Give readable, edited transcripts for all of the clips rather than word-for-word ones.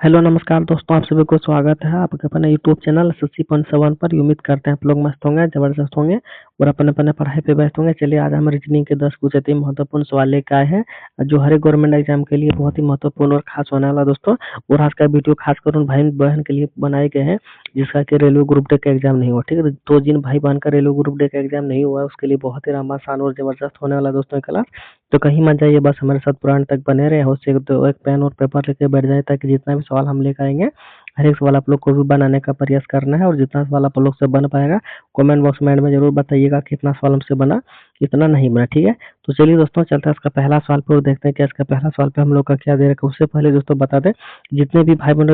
Hello नमस्कार दोस्तों, आप सभी को स्वागत है आपके अपने यूट्यूब चैनल एसएससी पॉइंट 7 पर। उम्मीद करते हैं आप लोग मस्त होंगे, जबरदस्त होंगे और अपने अपने पढ़ाई पे व्यस्त होंगे। चलिए आज हम रीजनिंग के 10 कुछ अति महत्वपूर्ण सवाल लेकर आए हैं जो हर एक गवर्नमेंट एग्जाम के लिए बहुत ही महत्वपूर्ण और खास होने वाला दोस्तों। और आज का वीडियो खासकर उन भाई बहन के लिए बनाए गए हैं जिसका कि रेलवे ग्रुप डी का एग्जाम नहीं हुआ। ठीक है, तो जिन भाई बहन का रेलवे ग्रुप डी का एग्जाम नहीं हुआ उसके लिए बहुत ही रामासान और जबरदस्त होने वाला दोस्तों क्लास। तो कहीं मत जाइए, बस हमारे साथ पुराने तक बने रहे। हो सके तो एक पेन और पेपर लेके बैठ जाए ताकि जितना भी सवाल हम लेकर आएंगे हर एक सवाल आप लोग को भी बनाने का प्रयास करना है। और जितना सवाल आप लोग से बन पाएगा कमेंट बॉक्स में जरूर बताइएगा कितना सवाल हमसे बना कितना नहीं बना। ठीक है, तो चलिए दोस्तों चलते हैं इसका पहला सवाल पर और देखते हैं कि इसका पहला सवाल पे हम लोग का क्या दे रखा है। उससे पहले दोस्तों बता दें, जितने भी भाई बहन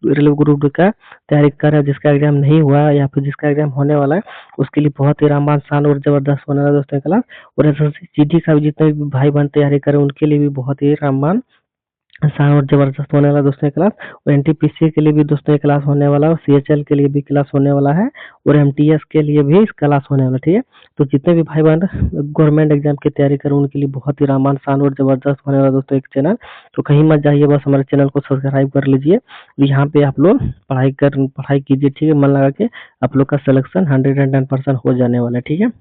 रेलवे ग्रुप का तैयारी कर रहे हैं, जिसका एग्जाम नहीं हुआ या फिर जिसका एग्जाम होने वाला है, उसके लिए बहुत ही रामबान शान और जबरदस्त होने वाला दोस्तों क्लास। और एसएससी जीडी का भी जितने भी भाई बहन तैयारी करें उनके लिए भी बहुत ही रामबान आसान और जबरदस्त होने वाला दोस्तों क्लास। और एनटीपीसी के लिए भी दोस्तों क्लास होने वाला है और सीएचएल के लिए भी क्लास होने वाला है और एमटीएस के लिए भी क्लास होने वाला। ठीक है, तो जितने भी भाई बहन गवर्नमेंट एग्जाम की तैयारी करें उनके लिए बहुत ही रामान आसान और जबरदस्त होने वाला दोस्तों एक चैनल। तो कहीं मत जाइए, बस हमारे चैनल को सब्सक्राइब कर लीजिए। यहाँ पे आप लोग पढ़ाई कीजिए। ठीक है, मन लगा के आप लोग का सिलेक्शन 110% हो जाने वाला है। ठीक है,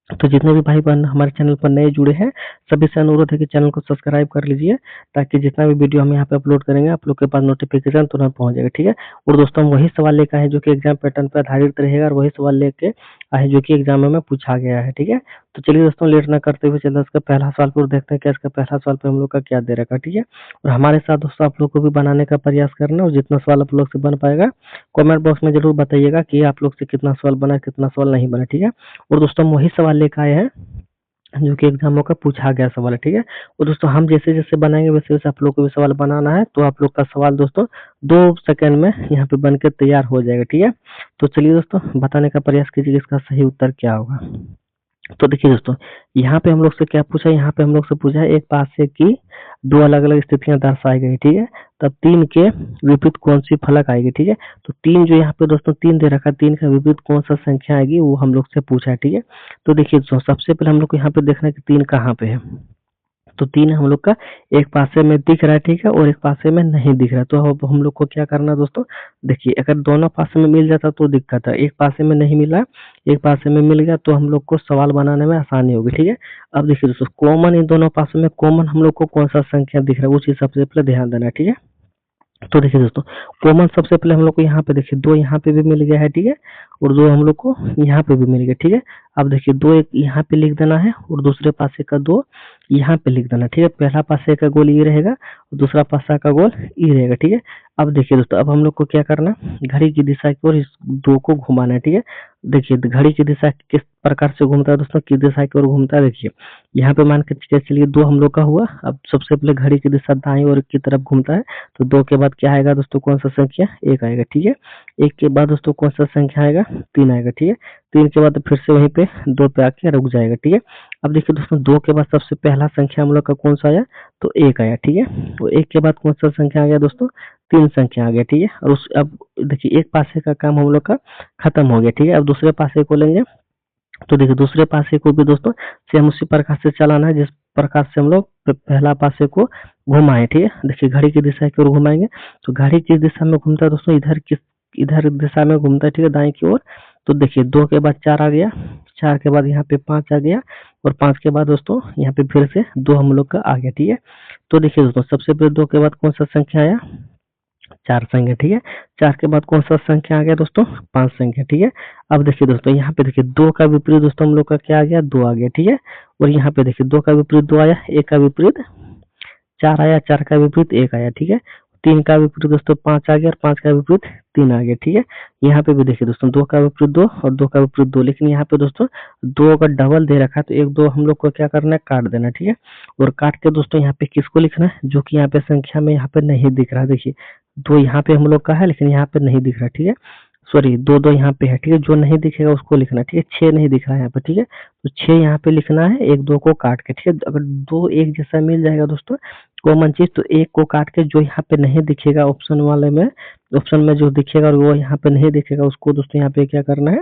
तो जितने भी भाई बहन हमारे चैनल पर नए जुड़े हैं सभी से अनुरोध है कि चैनल को सब्सक्राइब कर लीजिए ताकि जितना भी वीडियो हम यहाँ पे अपलोड करेंगे आप लोग के पास नोटिफिकेशन तुरंत पहुंच जाएगा। ठीक है, और दोस्तों हम वही सवाल लेकर आए जो कि एग्जाम पैटर्न पर आधारित रहेगा और वही सवाल लेके आए जो कि एग्जाम में पूछा गया है। ठीक है, तो चलिए दोस्तों लेट ना करते हुए चलते इसका पहला सवाल पर देखते हैं कि इसका पहला सवाल पे हम लोग का क्या दे रखा है। ठीक है, और हमारे साथ दोस्तों आप लोग को भी बनाने का प्रयास करना और जितना सवाल आप लोग से बन पाएगा कमेंट बॉक्स में जरूर बताइएगा कि आप लोग से कितना सवाल बना कितना सवाल नहीं बना। ठीक है, और दोस्तों हम वही सवाल लेकर आए हैं जो कि एग्जामों का पूछा गया सवाल है। ठीक है, और दोस्तों हम जैसे जैसे बनाएंगे वैसे वैसे आप लोग को भी सवाल बनाना है। तो आप लोग का सवाल दोस्तों 2 सेकंड में यहाँ पे बनकर तैयार हो जाएगा। ठीक है, तो चलिए दोस्तों बताने का प्रयास कीजिए इसका सही उत्तर क्या होगा। तो देखिए दोस्तों, यहाँ पे हम लोग से क्या पूछा है, यहाँ पे हम लोग से पूछा है एक पासे की दो अलग अलग स्थितियां दर्शाई गई। ठीक है, तब तीन के विपरीत कौन सी फलक आएगी। ठीक है, तो तीन जो यहाँ पे दोस्तों तीन दे रखा है, तीन का विपरीत कौन सा संख्या आएगी वो हम लोग से पूछा है। ठीक है, तो देखिए दोस्तों सबसे पहले हम लोग को यहाँ पे देखना है कि तीन कहाँ पे है। तो तीन हम लोग का एक पासे में दिख रहा है। ठीक है, और एक पासे में नहीं दिख रहा है। तो अब हम लोग को क्या करना है दोस्तों, देखिए अगर दोनों पासे में मिल जाता तो दिक्कत है, एक पासे में नहीं मिला एक पासे में मिल गया तो हम लोग को सवाल बनाने में आसानी होगी। ठीक है, अब देखिए दोस्तों कॉमन इन दोनों पासों में कॉमन हम लोग को कौन सा संख्या दिख रहा है उस हिसाब से पहले ध्यान देना है। ठीक है, तो देखिए दोस्तों कॉमन सबसे पहले हम लोग को यहाँ पे देखिए दो यहाँ पे भी मिल गया है। ठीक है, और दो हम लोग को यहाँ पे भी मिल गया। ठीक है, अब देखिए दो एक यहाँ पे लिख देना है और दूसरे पासे का दो यहाँ पे लिख देना। ठीक है, पहला पासे का गोल ये रहेगा और दूसरा पासा का गोल ये रहेगा। ठीक है, अब देखिए दोस्तों अब हम लोग को क्या करना है, घड़ी की दिशा की ओर इस दो को घुमाना है। ठीक है, देखिए घड़ी की दिशा किस प्रकार से घूमता है दोस्तों, किस दिशा की ओर घूमता है। देखिए यहाँ पे मान के चलिए दो हम लोग का हुआ। अब सबसे पहले घड़ी की दिशा दाएं ओर की तरफ घूमता है तो दो के बाद क्या आएगा दोस्तों, कौन सा संख्या, एक आएगा। ठीक है, एक के बाद दोस्तों कौन सा संख्या आएगा, तीन आएगा। ठीक है, तीन के बाद फिर से वहीं पे दो पे आके रुक जाएगा। ठीक है, अब देखिए दोस्तों दो के बाद सबसे पहला संख्या हम लोग का कौन सा आया, तो एक आया। ठीक है, तो एक के बाद कौन सा संख्या आ गया दोस्तों, तीन संख्या आ गया। ठीक है, और उस अब देखिए एक पासे का काम हम लोग का खत्म हो गया। ठीक है, अब दूसरे पासे को लेंगे। तो देखिए दूसरे पासे को भी दोस्तों सेम उसी प्रकार से चलाना है जिस प्रकार से हम लोग पहला पासे को घुमाए। ठीक है, देखिए घड़ी की दिशा की ओर घुमाएंगे तो घड़ी किस दिशा में घूमता है दोस्तों, इधर दिशा में घूमता है। ठीक है, दाएं की ओर। तो देखिए दो के बाद चार आ गया, चार के बाद यहाँ पे पांच आ गया और पांच के बाद दोस्तों यहाँ पे फिर से दो हम लोग का आ गया। ठीक है, तो देखिए दोस्तों सबसे पहले दो के बाद कौन सा संख्या आया, चार संख्या। ठीक है, चार के बाद कौन सा संख्या आ गया दोस्तों, पांच संख्या। ठीक है, अब देखिए दोस्तों यहाँ पे देखिए दो का विपरीत दोस्तों हम लोग का क्या आ गया, दो आ गया। ठीक है, और यहाँ पे देखिए दो का विपरीत दो आया, एक का विपरीत चार आया, चार का विपरीत एक आया। ठीक है, तीन का विपरीत दोस्तों पांच आ गया और पांच का विपरीत तीन आ गया। ठीक है, यहाँ पे भी देखिए दोस्तों दो का विपरीत दो और दो का विपरीत दो, लेकिन यहाँ पे दोस्तों दो अगर डबल दे रखा है तो एक दो हम लोग को क्या करना है, काट देना। ठीक है, और काट के दोस्तों यहाँ पे किसको लिखना है, जो कि यहाँ पे संख्या में यहाँ पे नहीं दिख रहा। देखिए दो यहाँ पे हम लोग का है लेकिन यहाँ पे नहीं दिख रहा। ठीक है, सॉरी दो दो यहाँ पे है। ठीक है, जो नहीं दिखेगा उसको लिखना है। ठीक है, छह नहीं दिख रहा है यहाँ पे। ठीक है, तो छह यहाँ पे लिखना है, एक दो को काट के। ठीक है, अगर दो एक जैसा मिल जाएगा दोस्तों कॉमन चीज तो एक को काट के जो यहाँ पे नहीं दिखेगा ऑप्शन वाले में, ऑप्शन में जो दिखेगा और वो यहाँ पे नहीं दिखेगा उसको दोस्तों यहाँ पे क्या करना है,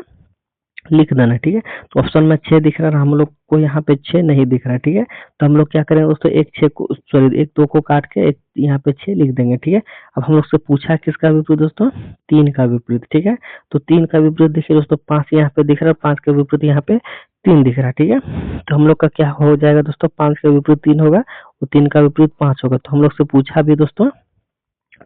लिख देना, ठीक है। तो ऑप्शन में 6 दिख रहा है, हम लोग को यहाँ पे 6 नहीं दिख रहा है, ठीक है। तो हम लोग क्या करेंगे दोस्तों, एक 6 को सॉरी एक 2 को काट के एक यहाँ पे 6 लिख देंगे, ठीक है। अब हम लोग से पूछा किसका विपरीत दोस्तों, 3 का विपरीत, ठीक है। तो 3 का विपरीत देखिए दोस्तों, 5 यहाँ पे दिख रहा है, 5 का विपरीत यहाँ पे 3 दिख रहा है, ठीक है। तो हम लोग का क्या हो जाएगा दोस्तों, 5 का विपरीत 3 होगा और 3 का विपरीत 5 होगा। तो हम लोग से पूछा भी दोस्तों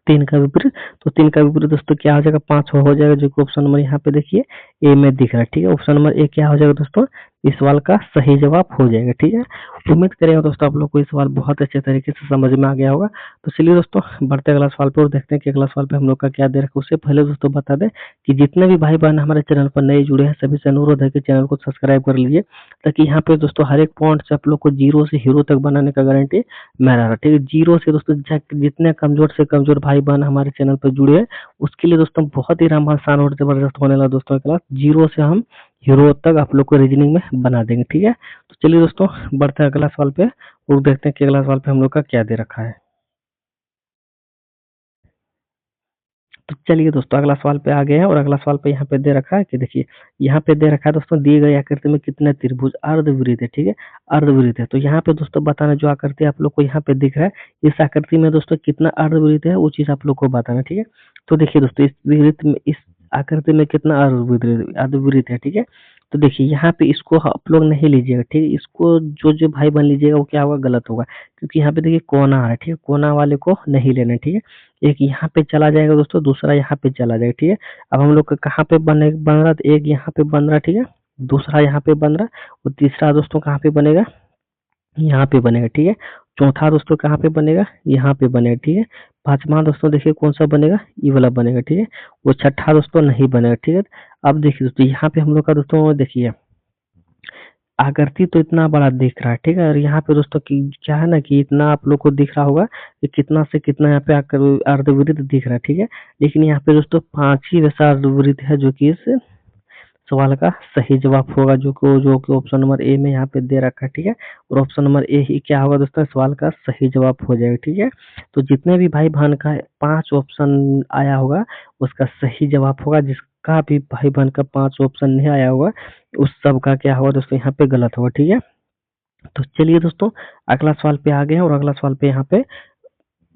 3 का विपरीत, तो 3 का विपरीत दोस्तों क्या हो जाएगा, 5 हो जाएगा, जो कि ऑप्शन नंबर यहाँ पे देखिए ए में दिख रहा है, ठीक है। ऑप्शन नंबर ए क्या हो जाएगा दोस्तों, इस सवाल का सही जवाब हो जाएगा, ठीक है। उम्मीद करेंगे दोस्तों आप लोग को ये सवाल बहुत अच्छे तरीके से समझ में आ गया होगा। तो चलिए दोस्तों बढ़ते अगला सवाल पे और देखते हैं कि अगला सवाल पे हम लोग का क्या दे रखा है। उससे पहले दोस्तों बता दें कि जितने भी भाई बहन हमारे चैनल पर नए जुड़े हैं, सभी से अनुरोध है कि चैनल को सब्सक्राइब कर लीजिए, ताकि यहाँ पे दोस्तों हर एक पॉइंट से आप लोग को जीरो से हीरो तक बनाने का गारंटी मैं रहा, ठीक है। जीरो से दोस्तों जितने कमजोर से कमजोर भाई बहन हमारे चैनल पर जुड़े हैं, उसके लिए दोस्तों बहुत ही आसान और जबरदस्त होने वाला दोस्तों क्लास, जीरो से हम हीरो तक आप लोग को रीजनिंग में बना देंगे, ठीक है। तो चलिए दोस्तों बढ़ते हैं अगला सवाल पे और देखते हैं कि अगला सवाल पे हम लोग का क्या दे रखा है। तो चलिए दोस्तों अगला सवाल पे आ गए हैं और अगला सवाल पे यहाँ पे दे रखा है कि देखिए, यहाँ पे दे रखा है दोस्तों, दिए गए आकृति में कितने त्रिभुज अर्धवृत्त है, ठीक है। अर्धवृत्त है, तो यहाँ पे दोस्तों बताना, जो आकृति आप लोग को यहाँ पे दिख रहा है, इस आकृति में दोस्तों कितना अर्धवृत्त है, वो चीज आप लोग को बताना, ठीक है। तो देखिए दोस्तों इस वृत्त में, इस आकृति में कितना अर्धवृत्त है, ठीक है। तो देखिए यहाँ पे इसको आप लोग नहीं लीजिएगा, ठीक है। इसको जो भाई बन लीजिएगा वो क्या होगा, गलत होगा, क्योंकि यहाँ पे देखिए कोना है, ठीक है। कोना वाले को नहीं लेना, ठीक है। एक यहाँ पे चला जाएगा दोस्तों, दूसरा यहाँ पे चला जाएगा, ठीक है। अब हम लोग का कहाँ पे बन रहा, तो एक यहाँ पे बन रहा, ठीक है, दूसरा यहाँ पे बन रहा और तीसरा दोस्तों कहाँ पे बनेगा, यहाँ पे बनेगा, ठीक है। चौथा दोस्तों कहाँ पे बनेगा, यहाँ पे बनेगा, ठीक है। पांचवा दोस्तों देखिए कौन सा बनेगा, ये वाला बनेगा, ठीक है। वो छठा दोस्तों नहीं बनेगा, ठीक है। अब देखिए दोस्तों यहाँ पे हम लोग का दोस्तों देखिए आकृति तो इतना बड़ा दिख रहा है, ठीक है। और यहाँ पे दोस्तों की क्या है ना, कि इतना आप लोग को दिख रहा होगा कि कितना से कितना यहाँ पे अर्धवृत्त दिख रहा है, ठीक है। लेकिन यहाँ पे दोस्तों 5 ही वैसा अर्धवृत्त है जो कि इस सवाल का सही जवाब होगा, जो कि ऑप्शन नंबर ए में यहाँ पे दे रखा है, ठीक है। और ऑप्शन नंबर ए ही क्या होगा दोस्तों, सवाल का सही जवाब हो जाएगा, ठीक है। तो जितने भी भाई बहन का 5 ऑप्शन आया होगा उसका सही जवाब होगा, जिसका भी भाई बहन का 5 ऑप्शन नहीं आया होगा उस सब का क्या होगा दोस्तों, यहाँ पे गलत होगा, ठीक है। तो चलिए दोस्तों अगला सवाल पे आ गए हैं और अगला सवाल पे यहाँ पे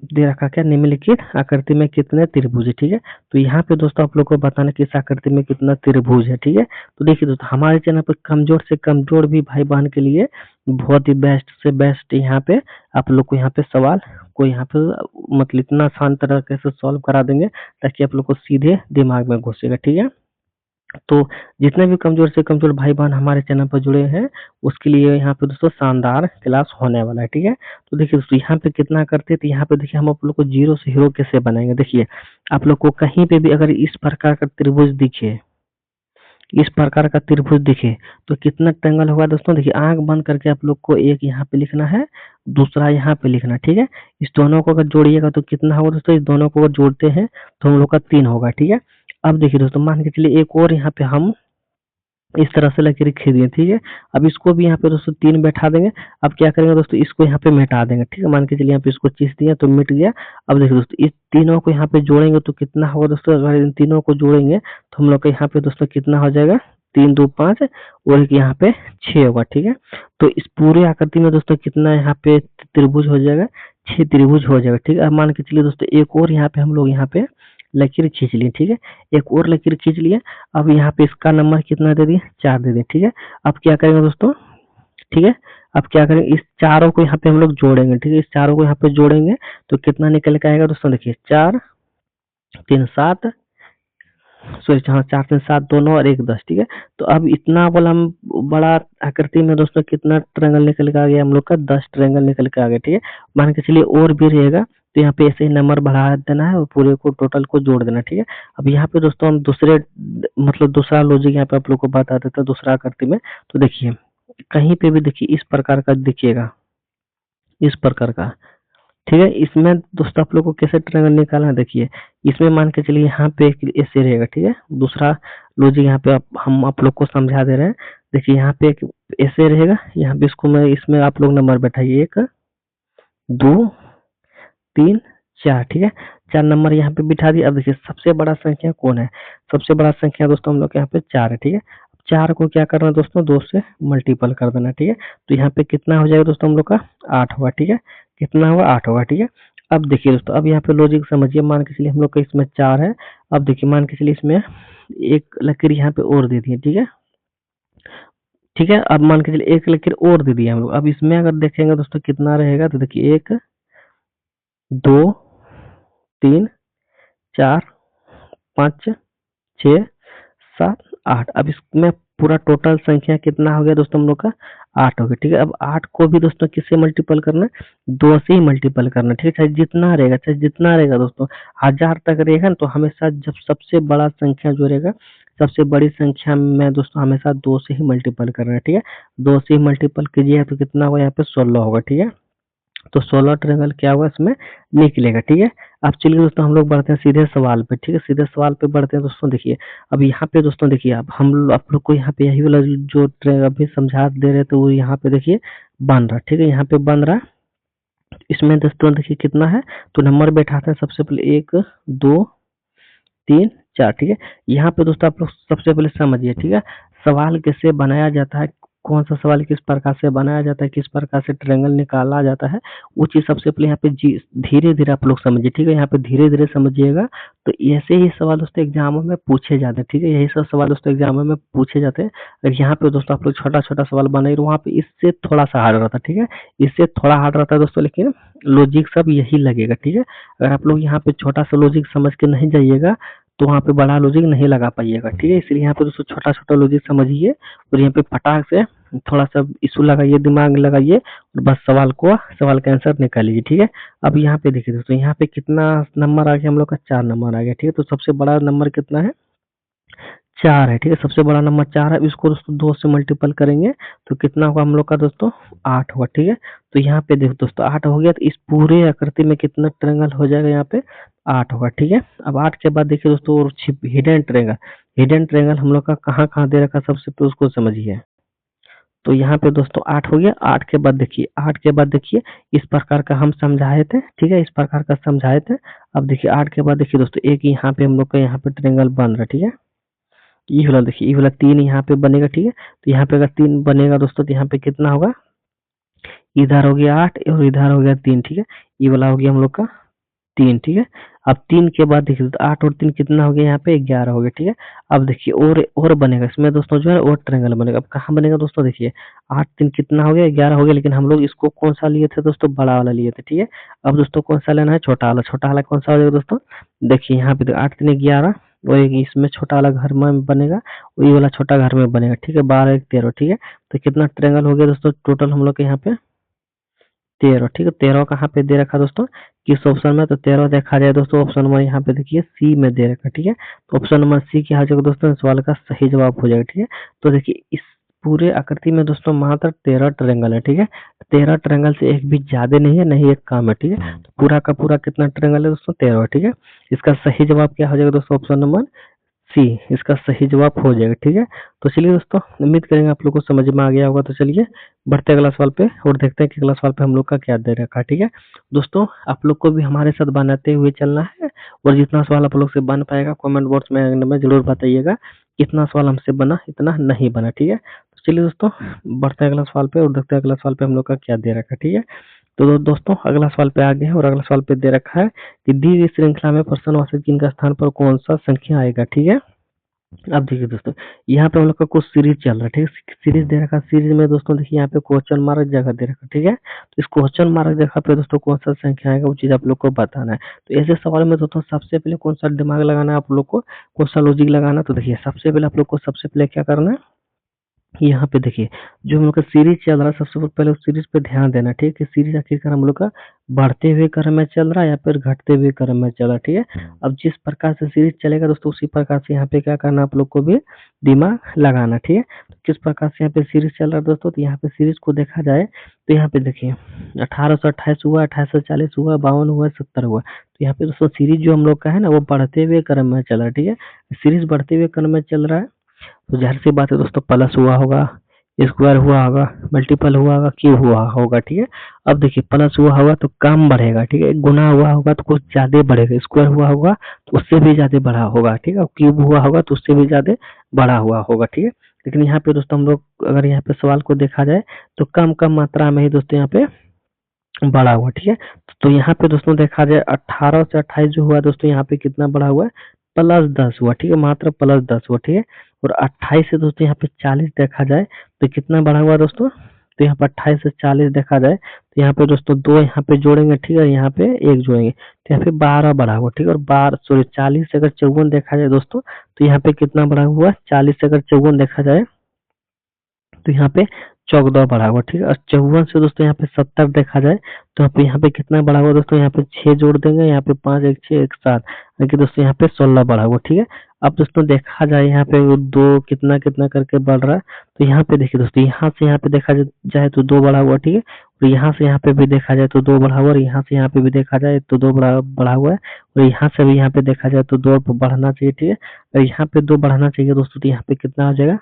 दे रखा क्या, निम्नलिखित आकृति में कितने त्रिभुज है, ठीक है। तो यहाँ पे दोस्तों आप लोग को बताना कि इस आकृति में कितना त्रिभुज है, ठीक है। तो देखिए दोस्तों हमारे चैनल पर कमजोर से कमजोर भी भाई बहन के लिए बहुत ही बेस्ट से बेस्ट यहाँ पे आप लोग को यहाँ पे सवाल को यहाँ पे मतलब इतना आसान तरीके से सॉल्व करा देंगे ताकि आप लोग को सीधे दिमाग में घुसेगा, ठीक है। तो जितने भी कमजोर से कमजोर भाई बहन हमारे चैनल पर जुड़े हैं उसके लिए यहाँ पे दोस्तों शानदार क्लास होने वाला है, ठीक है। तो देखिए दोस्तों यहाँ पे कितना करते हैं, तो यहाँ पे देखिए हम आप लोग को जीरो से हीरो कैसे बनाएंगे। देखिए आप लोग को कहीं पे भी अगर इस प्रकार का त्रिभुज दिखे, इस प्रकार का त्रिभुज दिखे, तो कितना ट्रायंगल होगा दोस्तों, देखिए आंख बंद करके आप लोग को एक यहाँ पे लिखना है, दूसरा यहाँ पे लिखना, ठीक है। इस दोनों को अगर जोड़िएगा तो कितना होगा दोस्तों, इस दोनों को अगर जोड़ते हैं तो हम लोग का 3 होगा, ठीक है। अब देखिए दोस्तों मान के चलिए एक और यहाँ पे हम इस तरह से लकीर खींच दिए, ठीक है। अब इसको भी यहाँ पे दोस्तों 3 बैठा देंगे। अब क्या करेंगे दोस्तों, इसको यहाँ पे मिटा देंगे, ठीक है। मान के चलिए यहाँ पे इसको खींच दिया तो मिट गया। अब देखिए दोस्तों इस तीनों को यहाँ पे जोड़ेंगे तो कितना होगा दोस्तों, अगर इन तीनों को जोड़ेंगे तो हम लोग का यहाँ पे दोस्तों कितना हो जाएगा, 3 2 5 और एक यहाँ पे 6 होगा, ठीक है। तो इस पूरे आकृति में दोस्तों कितना यहाँ पे त्रिभुज हो जाएगा, 6 त्रिभुज हो जाएगा, ठीक है। अब मान के चलिए दोस्तों एक और यहाँ पे हम लोग यहाँ पे लकीर खींच लिए, ठीक है। एक और लकीर खींच लिए। अब यहाँ पे इसका नंबर कितना दे दिए, 4 दे दिए, ठीक है। अब क्या करेंगे दोस्तों, ठीक है। अब क्या करेंगे, इस चारों को यहाँ पे हम लोग जोड़ेंगे, ठीक है। इस चारों को यहाँ पे जोड़ेंगे तो कितना निकल के आएगा दोस्तों, देखिए 4 3 7 सॉरी हाँ 4 3 7 2 9 और 1 10, ठीक है। तो अब इतना वाला हम बड़ा आकृति में दोस्तों कितना ट्रायंगल निकल के आ गया हम लोग का, 10 ट्रायंगल निकल के आ गया, ठीक है। मान के चलिए और भी रहेगा तो यहाँ पे ऐसे ही नंबर बढ़ा देना है और पूरे को टोटल को जोड़ देना, ठीक है। अब यहाँ पे दोस्तों हम दूसरे मतलब दूसरा लॉजिक यहाँ पे आप लोग को बता देता है दूसरा आकृति में। तो देखिए कहीं पे भी देखिए इस प्रकार का दिखिएगा, इस प्रकार का, ठीक है। इसमें दोस्तों आप लोग को कैसे ट्रायंगल निकालना है, देखिए इसमें मान के चलिए यहाँ पे एक ऐसे रहेगा, ठीक है। दूसरा लॉजिक यहाँ पे हम आप लोग को समझा दे रहे हैं। देखिए यहाँ पे एक ऐसे रहेगा, यहाँ पे इसको मैं इसमें आप लोग नंबर बैठाइए 1 2 3 4, ठीक है। 4 नंबर यहाँ पे बिठा दिया। अब देखिए सबसे बड़ा संख्या कौन है, सबसे बड़ा संख्या दोस्तों हम लोग के यहाँ पे 4 है, ठीक है। 4 को क्या करना है दोस्तों, 2 से मल्टीपल कर देना, ठीक है। तो यहाँ पे कितना हो जाएगा दोस्तों हम लोग का 8 होगा, ठीक है। कितना होगा 8 होगा, ठीक है। अब देखिए दोस्तों, अब यहाँ पे लॉजिक समझिए, मान के चलिए हम लोग का इसमें 4 है। अब देखिए मान के चलिए इसमें एक लकीर यहाँ पे और दे दिए, ठीक है। ठीक है, अब मान के चलिए एक लकीर और दे दिया हम लोग। अब इसमें अगर देखेंगे दोस्तों कितना रहेगा, तो देखिए 1 2 3 4 5 6 7 8। अब इसमें पूरा टोटल संख्या कितना हो गया दोस्तों हम लोग का 8 हो गया, ठीक है। अब 8 को भी दोस्तों किससे मल्टीपल करना है, 2 से ही मल्टीपल करना है, ठीक है। चाहे जितना रहेगा दोस्तों, 1000 तक रहेगा ना, तो हमेशा जब सबसे बड़ा संख्या जो रहेगा, सबसे बड़ी संख्या में दोस्तों हमेशा 2 से ही मल्टीपल करना है, ठीक है। 2 से ही मल्टीपल कीजिए तो कितना होगा, यहाँ पे 16 होगा, ठीक है। तो 16 ट्रायंगल क्या होगा इसमें निकलेगा, ठीक है। अब चलिए दोस्तों हम लोग बढ़ते हैं सीधे सवाल पे, ठीक है। सीधे सवाल पे बढ़ते हैं दोस्तों। देखिए अब यहाँ पे दोस्तों, देखिए अब आप लोग को यहाँ पे यही वाला जो अभी समझा दे रहे थे वो यहाँ पे देखिए बन रहा, ठीक है। यहाँ पे बन रहा, इसमें दोस्तों देखिए कितना है, तो नंबर बैठाते हैं सबसे पहले 1 2 3 4, ठीक है। यहाँ पे दोस्तों आप लोग सबसे पहले समझिए, ठीक है, सवाल कैसे बनाया जाता है, कौन सा सवाल किस प्रकार से बनाया जाता है, किस प्रकार से ट्रायंगल निकाला जाता है, वो चीज सबसे पहले यहाँ पे धीरे धीरे आप लोग समझिए, ठीक है। यहाँ पे धीरे धीरे समझिएगा, तो ऐसे ही सवाल दोस्तों एग्जामों में पूछे जाते हैं, ठीक है। यही सब सवाल दोस्तों एग्जामों में पूछे जाते हैं। और यहाँ पे दोस्तों आप लोग छोटा छोटा सवाल बनाए, वहाँ पे इससे थोड़ा सा हार्ड रहता है, ठीक है। इससे थोड़ा हार्ड रहता है दोस्तों, लेकिन लॉजिक सब यही लगेगा, ठीक है। अगर आप लोग यहाँ पे छोटा सा लॉजिक समझ के नहीं जाइएगा, तो वहाँ पे बड़ा लॉजिक नहीं लगा पाइएगा, ठीक है। इसलिए यहाँ पे दोस्तों छोटा छोटा लॉजिक समझिए, और यहाँ पे फटाक से थोड़ा सा इशू लगाइए, दिमाग लगाइए, और बस सवाल का आंसर निकालिए, ठीक है। अब यहाँ पे देखिए दोस्तों, यहाँ पे कितना नंबर आ गया हम लोग का, 4 नंबर आ गया, ठीक है। तो सबसे बड़ा नंबर कितना है, 4 है, ठीक है। सबसे बड़ा नंबर 4 है। इसको दोस्तों 2 से मल्टीपल करेंगे तो कितना होगा हम लोग का दोस्तों 8 होगा, ठीक है। तो यहाँ पे देखो दोस्तों 8 हो गया, तो इस पूरे आकृति में कितना ट्रायंगल हो जाएगा, यहाँ पे 8 होगा, ठीक है। अब 8 के बाद देखिए दोस्तों और हिडन ट्रायंगल हम लोग का कहाँ कहाँ दे रखा, सबसे पहले उसको समझिए। तो यहाँ पे दोस्तों 8 हो गया। 8 के बाद देखिए इस प्रकार का हम समझाए थे, ठीक है, इस प्रकार का समझाए थे। अब देखिए 8 के बाद देखिए दोस्तों एक यहाँ पे हम लोग का यहाँ पे ट्रायंगल बन रहा है, ठीक है। ये वाला देखिए, ये वाला 3 यहाँ पे बनेगा, ठीक है। तो यहाँ पे अगर 3 बनेगा दोस्तों, तो यहाँ पे कितना होगा, इधर हो गया 8 और इधर हो गया 3, ठीक है। ये वाला हो गया हम लोग का 3, ठीक है। अब 3 के बाद देखिए तो 8 और 3 कितना हो गया, यहाँ पे 11 हो गया, ठीक है। अब देखिए और बनेगा इसमें दोस्तों जो है और ट्रायंगल बनेगा। अब कहाँ बनेगा दोस्तों, देखिए 8 3 कितना हो गया, 11 हो गया, लेकिन हम लोग इसको कौन सा लिए थे दोस्तों, बड़ा वाला लिए थे, ठीक है। अब दोस्तों कौन सा लेना है, छोटा वाला कौन सा हो जाएगा दोस्तों, देखिए यहाँ पे 8 3 11, और एक इसमें छोटा वाला घर में बनेगा, और ये वाला छोटा घर में बनेगा, ठीक है। 12 1 13, ठीक है। तो कितना ट्रायंगल हो गया दोस्तों टोटल हम लोग के यहाँ पे 13, ठीक है। 13 कहाँ पे दे रखा दोस्तों, किस ऑप्शन में, तो 13 देखा जाए दोस्तों ऑप्शन नंबर यहाँ पे देखिए सी में दे रखा, ठीक है। तो ऑप्शन नंबर सी क्या हो जाएगा दोस्तों, सवाल का सही जवाब हो जाएगा, ठीक है। तो देखिए इस पूरे आकृति में दोस्तों मात्र 13 ट्रायंगल है, ठीक है। 13 ट्रायंगल से एक भी ज्यादा नहीं है, नहीं एक कम है, ठीक है। तो पूरा का पूरा कितना ट्रायंगल है दोस्तों, 13, ठीक है। इसका सही जवाब क्या हो जाएगा दोस्तों, ऑप्शन नंबर सी इसका सही जवाब हो जाएगा, ठीक है। तो चलिए दोस्तों, उम्मीद करेंगे आप लोग को समझ में आ गया होगा। तो चलिए बढ़ते अगला सवाल पे और देखते हैं कि अगला सवाल पे हम लोग का क्या दे रखा है, ठीक है। दोस्तों आप लोग को भी हमारे साथ बनाते हुए चलना है, और जितना सवाल आप लोग से बन पाएगा कमेंट बॉक्स में जरूर बताइएगा, कितना सवाल हमसे बना, इतना नहीं बना, ठीक है। तो चलिए दोस्तों बढ़ते हैं अगला सवाल पे और देखते हैं अगला सवाल पे हम लोग का क्या दे रखा है, ठीक है। तो दोस्तों अगला सवाल पे आ गए हैं, और अगला सवाल पे दे रखा है कि दी गई श्रृंखला में प्रश्नवाचक चिन्ह का स्थान पर कौन सा संख्या आएगा, ठीक है। अब देखिए दोस्तों, यहाँ पे हम लोग का कुछ सीरीज चल रहा है, ठीक है। सीरीज दे रखा, सीरीज में दोस्तों देखिए यहाँ पे क्वेश्चन मार्क जगह दे रखा, ठीक है। तो इस क्वेश्चन मार्क जगह पे दोस्तों कौन सा संख्या आएगा वो चीज आप लोग को बताना है। तो ऐसे सवाल में दोस्तों सबसे पहले कौन सा दिमाग लगाना है आप लोग को, कौन सा लॉजिक लगाना, तो देखिए सबसे पहले आप लोग को सबसे पहले क्या करना है, यहाँ पे देखिए जो हम लोग का सीरीज चल रहा है, सबसे पहले उस सीरीज पे ध्यान देना, ठीक है। सीरीज आखिरकार हम लोग का बढ़ते हुए क्रम में चल रहा है या फिर घटते हुए क्रम में चल रहा है, ठीक है। अब जिस प्रकार से सीरीज चलेगा दोस्तों उसी प्रकार से यहाँ पे क्या करना आप लोग को भी दिमाग लगाना, ठीक है। तो किस प्रकार से यहाँ पे सीरीज चल रहा है दोस्तों, तो यहाँ पे सीरीज को देखा जाए तो यहाँ पे देखिए 1828 हुआ, 1840 हुआ, 52 हुआ, 70 हुआ। तो यहाँ पे दोस्तों सीरीज जो हम लोग का है ना वो बढ़ते हुए क्रम में चल रहा है, ठीक है। सीरीज बढ़ते हुए क्रम में चल रहा है, तो जाहिर सी बात है दोस्तों प्लस हुआ होगा, स्क्वायर हुआ होगा, मल्टीपल हुआ होगा, क्यूब हुआ होगा, ठीक है। अब देखिए प्लस हुआ होगा तो कम बढ़ेगा, ठीक है। गुना हुआ होगा तो कुछ ज्यादा बढ़ेगा, स्क्वायर हुआ होगा तो उससे भी ज्यादा बढ़ा होगा, ठीक है। क्यूब हुआ होगा तो उससे भी ज्यादा बढ़ा हुआ होगा, ठीक है। लेकिन यहाँ पे दोस्तों हम लोग अगर यहाँ पे सवाल को देखा जाए तो कम कम मात्रा में ही दोस्तों यहाँ पे बढ़ा हुआ, ठीक है। तो यहाँ पे दोस्तों देखा जाए 18 से 28 जो हुआ दोस्तों यहाँ पे कितना बढ़ा हुआ है, +10 हुआ, ठीक है, मात्र +10 हुआ, ठीक है। और 28 से दोस्तों यहाँ पे 40 देखा जाए तो कितना बढ़ा हुआ दोस्तों, तो यहाँ पे 28 से 40 देखा जाए तो यहाँ पे दोस्तों 2 यहाँ पे जोड़ेंगे, ठीक है, यहाँ पे 1 जोड़ेंगे तो यहाँ पे 12 बढ़ा हुआ, ठीक है। और 12 सॉरी 40 से अगर 54 देखा जाए दोस्तों तो यहाँ पे कितना बढ़ा हुआ, 40 से अगर 54 देखा जाए तो यहाँ पे 14 बढ़ा हुआ, ठीक है। और 54 से दोस्तों यहाँ पे 70 देखा जाए तो यहाँ पे कितना बढ़ा हुआ दोस्तों, यहाँ पे 6 जोड़ देंगे, यहाँ पे 5 1 6 1 7 यानी कि दोस्तों यहाँ पे 16 बढ़ा हुआ, ठीक है। अब दोस्तों देखा जाए यहाँ पे वो 2 कितना कितना करके बढ़ रहा है, तो यहाँ पे देखिए दोस्तों यहाँ से यहाँ पे देखा जाए तो 2 बढ़ा हुआ, ठीक है। और यहाँ से यहाँ पे भी देखा जाए तो 2 बढ़ा हुआ, और यहाँ से यहाँ पे भी देखा जाए तो 2 बढ़ा हुआ है, और यहाँ से भी यहाँ पे देखा जाए तो 2 बढ़ना चाहिए, ठीक है। और यहाँ पे 2 बढ़ाना चाहिए दोस्तों, तो यहाँ पे कितना हो जाएगा,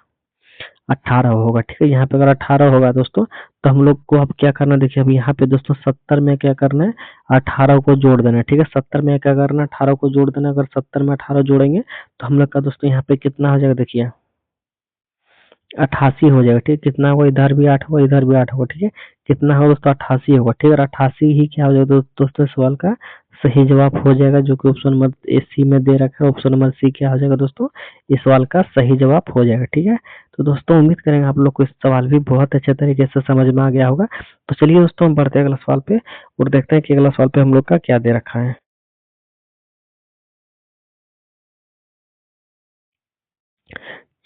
18 होगा, ठीक है। यहाँ पे अगर 18 होगा दोस्तों तो हम लोग को अब क्या करना, देखिए अब यहाँ पे दोस्तों 70 में क्या करना है, 18 को जोड़ देना है, ठीक है। 70 में क्या करना है, 18 को जोड़ देना। अगर 70 में 18 जोड़ेंगे तो हम लोग का दोस्तों यहाँ पे कितना हो जाएगा, देखिए 88 हो जाएगा, ठीक है। कितना होगा, इधर भी 8 होगा, इधर भी 8 होगा, ठीक है। कितना होगा दोस्तों, 88 होगा, ठीक है। और 88 ही क्या हो जाएगा दोस्तों सवाल का सही जवाब हो जाएगा, जो कि ऑप्शन नंबर सी में दे रखा है। ऑप्शन नंबर सी क्या हो जाएगा दोस्तों, इस सवाल का सही जवाब हो जाएगा, ठीक है। तो दोस्तों उम्मीद करेंगे आप लोग को इस सवाल भी बहुत अच्छे तरीके से समझ में आ गया होगा। तो चलिए दोस्तों हम बढ़ते हैं अगला सवाल पे और देखते हैं कि अगला सवाल पे हम लोग का क्या दे रखा है।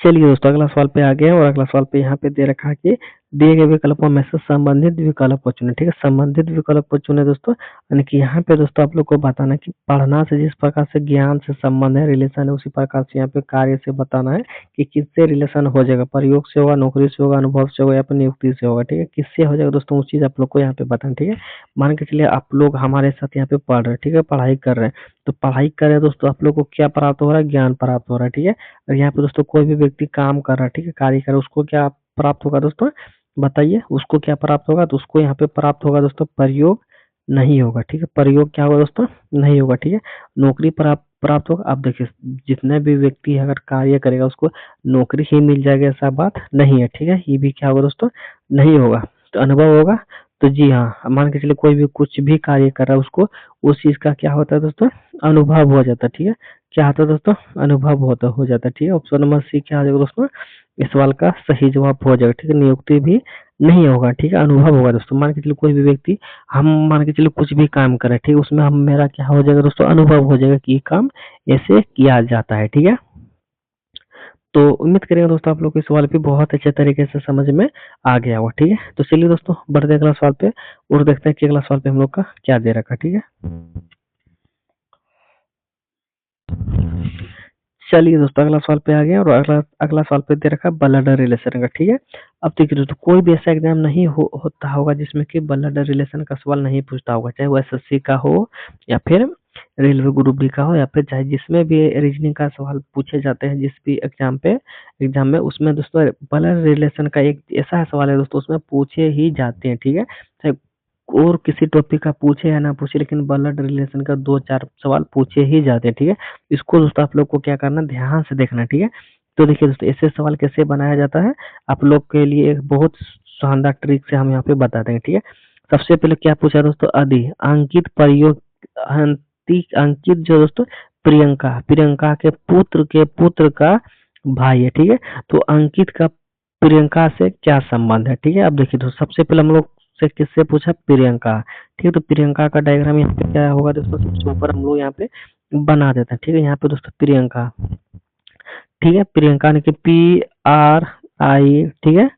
चलिए दोस्तों अगला सवाल पे आ गए हैं और अगला सवाल पे यहाँ पे दे रखा है कि दिए गए विकल्पों में से संबंधित विकल्प को चुने, ठीक है। संबंधित विकल्प को चुने दोस्तों, यानी कि यहाँ पे दोस्तों आप लोग को बताना है कि पढ़ना से जिस प्रकार से ज्ञान से संबंध है, रिलेशन है, उसी प्रकार से यहाँ पे कार्य से बताना है कि किससे रिलेशन हो जाएगा, प्रयोग से होगा, नौकरी से होगा, अनुभव से होगा या फिर नियुक्ति से होगा, ठीक है। किससे हो जाएगा दोस्तों, उस चीज आप लोग को यहाँ पे बताना, ठीक है। मान के चलिए आप लोग हमारे साथ यहाँ पे पढ़ रहे हैं, ठीक है, पढ़ाई कर रहे हैं, तो पढ़ाई कर रहे हैं दोस्तों, आप लोग को क्या प्राप्त हो रहा है, ज्ञान प्राप्त हो रहा है, ठीक है। और यहाँ पे दोस्तों कोई भी व्यक्ति काम कर रहा है, ठीक है, कार्य कर रहा है, उसको क्या प्राप्त होगा दोस्तों, बताइए उसको क्या प्राप्त होगा, तो उसको यहाँ पे प्राप्त होगा दोस्तों प्रयोग नहीं होगा, ठीक है। प्रयोग क्या होगा दोस्तों, नहीं होगा, ठीक है। नौकरी प्राप्त प्राप्त होगा। आप देखिए जितने भी व्यक्ति अगर कार्य करेगा उसको नौकरी ही मिल जाएगा ऐसा बात नहीं है, ठीक है। ये भी क्या होगा दोस्तों, नहीं होगा। तो अनुभव होगा, तो जी हाँ, मान के चलिए कोई भी कुछ भी कार्य कर रहा है उसको उस चीज का क्या होता है दोस्तों, अनुभव हो जाता है, ठीक है। क्या होता है दोस्तों, अनुभव होता हो जाता है, ठीक है। ऑप्शन नंबर सी क्या आ जाएगा दोस्तों, इस सवाल का सही जवाब हो जाएगा, ठीक है। नियुक्ति भी नहीं होगा, ठीक है, अनुभव होगा दोस्तों। मान के चलिए कोई भी व्यक्ति, हम मान के चलिए कुछ भी काम करें, ठीक है, उसमें हम मेरा क्या हो जाएगा दोस्तों, अनुभव हो जाएगा कि ये काम ऐसे किया जाता है, ठीक है। तो उम्मीद करेंगे दोस्तों आप लोग को इस सवाल पे बहुत अच्छे तरीके से समझ में आ गया होगा, ठीक है। तो चलिए दोस्तों बढ़ते हैं अगला सवाल पे और देखते हैं कि अगला सवाल पे हम लोग का क्या दे रखा है, ठीक है। चलिए दोस्तों अगला सवाल पे आ गए और अगला अगला सवाल पे दे रखा है ब्लड रिलेशन का, ठीक है। अब देखिए दोस्तों कोई भी ऐसा एग्जाम नहीं होता होगा जिसमें कि ब्लड रिलेशन का सवाल नहीं पूछता होगा, चाहे वो एसएससी का हो या फिर रेलवे ग्रुप डी का हो या फिर चाहे जिसमें भी रीजनिंग का सवाल पूछे जाते हैं जिस भी एग्जाम में उसमें दोस्तों ब्लड रिलेशन का एक ऐसा सवाल है दोस्तों, उसमें पूछे ही जाते हैं, ठीक है। चाहे और किसी टॉपिक का पूछे या ना पूछे, लेकिन ब्लड रिलेशन का 2-4 सवाल पूछे ही जाते हैं, ठीक है। इसको दोस्तों आप लोग को क्या करना, ध्यान से देखना है, ठीक है। तो देखिए दोस्तों ऐसे सवाल कैसे बनाया जाता है, आप लोग के लिए एक बहुत शानदार ट्रिक से हम यहाँ पे बता देंगे, ठीक है। सबसे पहले क्या पूछा दोस्तों, अधि अंकित प्रयोग अंकित जो दोस्तों प्रियंका प्रियंका के पुत्र का भाई है, ठीक है। तो अंकित का प्रियंका से क्या संबंध है, ठीक है। अब देखिए दोस्तों सबसे पहले हम लोग से किससे पूछा, प्रियंका, ठीक है। तो प्रियंका का डायग्राम यहाँ पे क्या होगा दोस्तों, सबसे ऊपर हम लोग यहाँ पे बना देते हैं, ठीक है। यहाँ पे दोस्तों प्रियंका, ठीक है, प्रियंका ने कि PRI, ठीक है,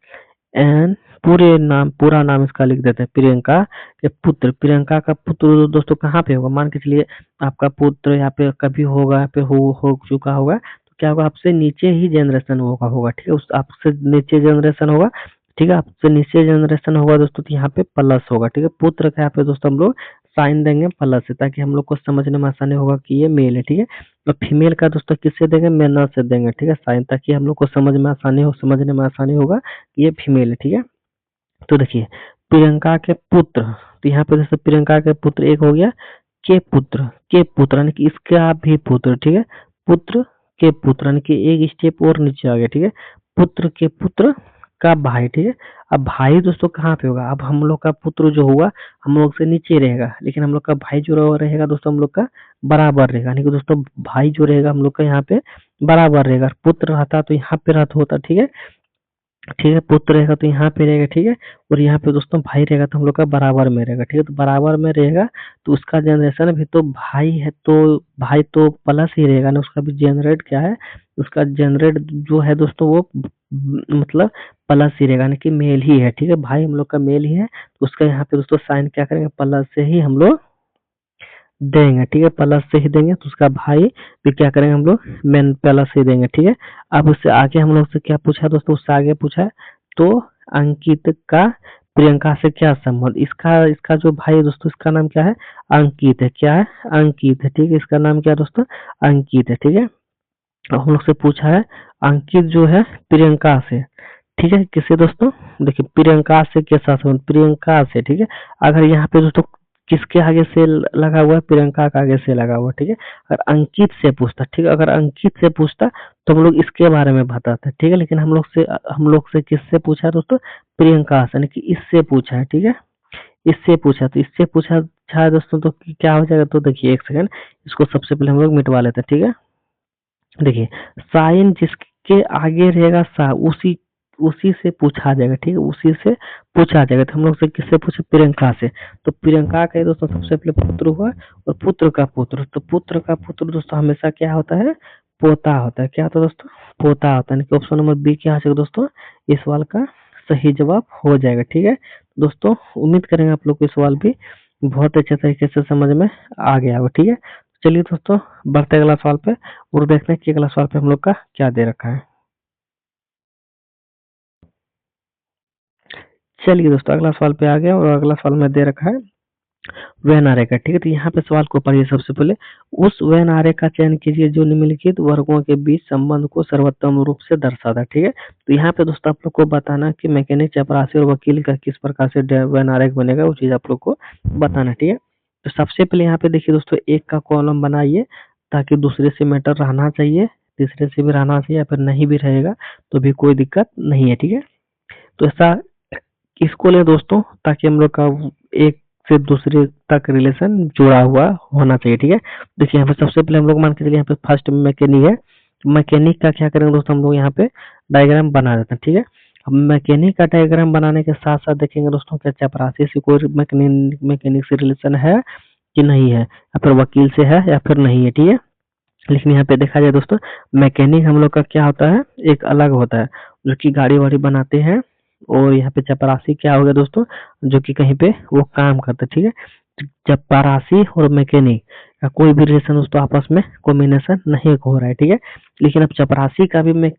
एन पूरा नाम इसका लिख देते हैं, प्रियंका के पुत्र। प्रियंका का पुत्र दोस्तों कहाँ पे होगा, मान के चलिए आपका पुत्र यहाँ पे कभी होगा, यहाँ पे हो चुका होगा, तो क्या होगा, आपसे नीचे ही जनरेशन होगा, ठीक है। उस आपसे नीचे जनरेशन होगा, ठीक है, आपसे नीचे जनरेशन होगा दोस्तों, तो यहाँ पे प्लस होगा, ठीक है। पुत्र का यहाँ पे दोस्तों हम लोग साइन देंगे प्लस से, ताकि हम लोग को समझने में आसानी होगा कि ये मेल है, ठीक है। और फीमेल का दोस्तों किससे देंगे, मैनर से देंगे, ठीक है, साइन, ताकि हम लोग को समझने में आसानी होगा कि ये फीमेल है, ठीक है। तो देखिए प्रियंका के पुत्र, तो यहाँ पे जैसे प्रियंका के पुत्र एक हो गया, के पुत्र यानी कि इसका भी पुत्र, ठीक है, पुत्र के पुत्र, यानी कि एक स्टेप और नीचे आ गया, ठीक है। पुत्र के पुत्र का भाई, ठीक है। अब भाई दोस्तों कहाँ पे होगा, अब हम लोग का पुत्र जो होगा हम लोग से नीचे रहेगा, लेकिन हम लोग का भाई जो रहेगा दोस्तों हम लोग का बराबर रहेगा, यानी कि दोस्तों भाई जो रहेगा हम लोग का यहाँ पे बराबर रहेगा। पुत्र रहता तो यहाँ पे रहता होता, ठीक है। ठीक है, पुत्र रहेगा तो यहाँ पे रहेगा, ठीक है। और यहाँ पे दोस्तों भाई रहेगा तो हम लोग का बराबर में रहेगा, ठीक है। तो बराबर में रहेगा तो उसका जनरेशन भी तो भाई है, तो भाई तो प्लस ही रहेगा ना, उसका भी जनरेट क्या है, उसका जनरेट जो है दोस्तों वो मतलब प्लस ही रहेगा, यानी कि मेल ही है, ठीक है। भाई हम लोग का मेल ही है, तो उसका यहाँ पे दोस्तों साइन क्या करेंगे, प्लस से ही हम लोग देंगे, ठीक है। प्लस से ही देंगे तो उसका भाई भी क्या करेंगे हम लोग मेन प्लस से देंगे, ठीक है। अब उससे आगे हम लोग से क्या पूछा है दोस्तों, उससे आगे पूछा है तो अंकित का प्रियंका से क्या संबंध, इसका इसका जो भाई है दोस्तों इसका नाम क्या है, अंकित है, क्या है, अंकित है, ठीक है। इसका नाम क्या है दोस्तों, अंकित है, ठीक है। अब हम लोग से पूछा है अंकित जो है प्रियंका से, ठीक है, किससे दोस्तों, देखिए प्रियंका से के साथ संबंध, प्रियंका से, ठीक है। अगर यहाँ पे दोस्तों किसके आगे से लगा हुआ है, प्रियंका के आगे से लगा हुआ है, ठीक है। अगर अंकित से पूछता, ठीक है, अगर अंकित से पूछता तो हम लोग इसके बारे में बताते, ठीक है। लेकिन हम लोग से किससे पूछा है दोस्तों, प्रियंका से, यानी कि इससे पूछा है, ठीक है। इससे पूछा तो इससे पूछा है दोस्तों, तो क्या हो जाएगा, तो देखिए एक सेकंड, इसको सबसे पहले हम लोग मिटवा लेते हैं, ठीक है। देखिए साइन जिसके आगे रहेगा सा, उसी उसी से पूछा जाएगा, ठीक है, उसी से पूछा जाएगा। तो हम लोग से किससे पूछे, प्रियंका से। तो प्रियंका का दोस्तों सबसे पहले पुत्र हुआ, और पुत्र का पुत्र, तो पुत्र का पुत्र दोस्तों हमेशा क्या होता है, पोता होता है, क्या होता है दोस्तों, पोता होता है। ऑप्शन नंबर बी क्या हो जाएगा दोस्तों, इस सवाल का सही जवाब हो जाएगा, ठीक है। दोस्तों उम्मीद करेंगे आप लोग को सवाल भी बहुत अच्छे तरीके से समझ में आ गया होगा, ठीक है। चलिए दोस्तों बढ़ते हैं अगला सवाल पे, और देखते हैं कि अगला सवाल पे हम लोग का क्या दे रखा है। चलिए दोस्तों अगला सवाल पे आ गया, और अगला सवाल में दे रखा है वैन आरे का, ठीक है। तो यहाँ पे सवाल को पढ़िए सबसे पहले, उस वैन आरे का चयन कीजिए जो निम्नलिखित वर्गों के बीच संबंध को सर्वोत्तम रूप से दर्शाता है, ठीक है। तो यहाँ पे दोस्तों आप लोग को बताना कि मैकेनिक, चपरासी और वकील का किस प्रकार से वैन आरेख बनेगा, वो चीज आप लोग को बताना, ठीक है। तो सबसे पहले यहाँ पे देखिए दोस्तों एक का कॉलम बनाइए, ताकि दूसरे से मैटर रहना चाहिए, तीसरे से भी रहना चाहिए, या फिर नहीं भी रहेगा तो भी कोई दिक्कत नहीं है, ठीक है। तो ऐसा किसको ले दोस्तों, ताकि हम लोग का एक से दूसरे तक रिलेशन जुड़ा हुआ होना चाहिए, ठीक है। देखिए यहाँ पे सबसे पहले हम लोग मान के चलिए यहाँ पे फर्स्ट मैकेनिक है, मैकेनिक का क्या करेंगे दोस्तों, हम लोग यहाँ पे डायग्राम बना देते हैं, ठीक है। अब मैकेनिक का डायग्राम बनाने के साथ साथ देखेंगे दोस्तों क्या चपरासी से कोई मैकेनिक से रिलेशन है कि नहीं है, या फिर वकील से है या फिर नहीं है, ठीक है। लेकिन यहाँ पे देखा जाए दोस्तों मैकेनिक हम लोग का क्या होता है, एक अलग होता है, जो कि गाड़ी वाड़ी बनाते हैं। और यहाँ पे चपरासी क्या हो गया दोस्तों, जो कि कहीं पे वो काम करते हैं, ठीक है। चपरासी और मैकेनिक का कोई भी रिलेशन दोस्तों आपस में कॉम्बिनेशन नहीं हो रहा है, ठीक है। लेकिन अब चपरासी का भी मैं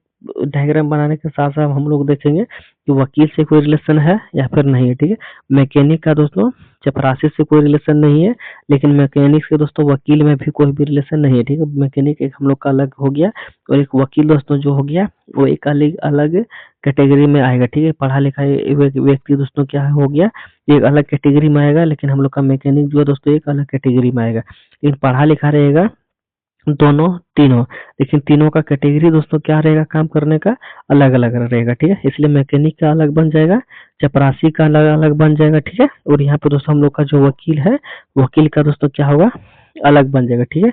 डायग्राम बनाने के साथ साथ हम लोग देखेंगे कि वकील से कोई रिलेशन है या फिर नहीं है, ठीक है। मैकेनिक का दोस्तों चपरासी से कोई रिलेशन नहीं है, लेकिन मैकेनिक से दोस्तों वकील में भी कोई भी रिलेशन नहीं है, ठीक है। मैकेनिक एक हम लोग का अलग हो गया, और एक वकील दोस्तों जो हो गया वो एक अलग अलग कैटेगरी में आएगा, ठीक है। पढ़ा लिखा व्यक्ति दोस्तों क्या हो गया, एक अलग कैटेगरी में आएगा, लेकिन हम लोग का मैकेनिक जो है दोस्तों एक अलग कैटेगरी में आएगा। लेकिन पढ़ा लिखा रहेगा दोनों तीनों, लेकिन तीनों का कैटेगरी दोस्तों क्या रहेगा, काम करने का अलग अलग रहेगा, ठीक है। इसलिए मैकेनिक का अलग बन जाएगा, चपरासी का अलग अलग बन जाएगा, ठीक है। और यहाँ पे दोस्तों हम लोग का जो वकील है, वकील का दोस्तों क्या होगा, अलग बन जाएगा, ठीक है।